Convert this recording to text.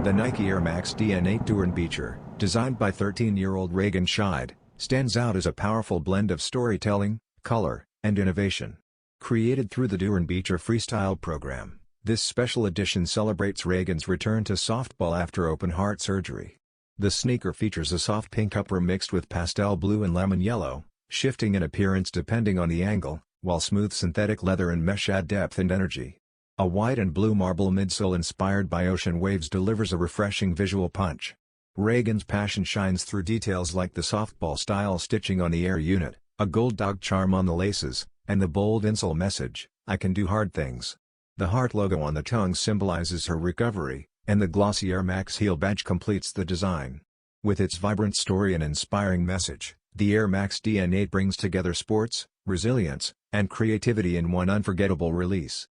The Nike Air Max Dn8 Doernbecher, designed by 13-year-old Raegan Scheid, stands out as a powerful blend of storytelling, color, and innovation. Created through the Doernbecher Freestyle program, this special edition celebrates Raegan's return to softball after open-heart surgery. The sneaker features a soft pink upper mixed with pastel blue and lemon yellow, shifting in appearance depending on the angle, while smooth synthetic leather and mesh add depth and energy. A white and blue marble midsole inspired by ocean waves delivers a refreshing visual punch. Raegan's passion shines through details like the softball-style stitching on the Air unit, a gold dog charm on the laces, and the bold insole message, "I can do hard things." The heart logo on the tongue symbolizes her recovery, and the glossy Air Max heel badge completes the design. With its vibrant story and inspiring message, the Air Max Dn8 brings together sports, resilience, and creativity in one unforgettable release.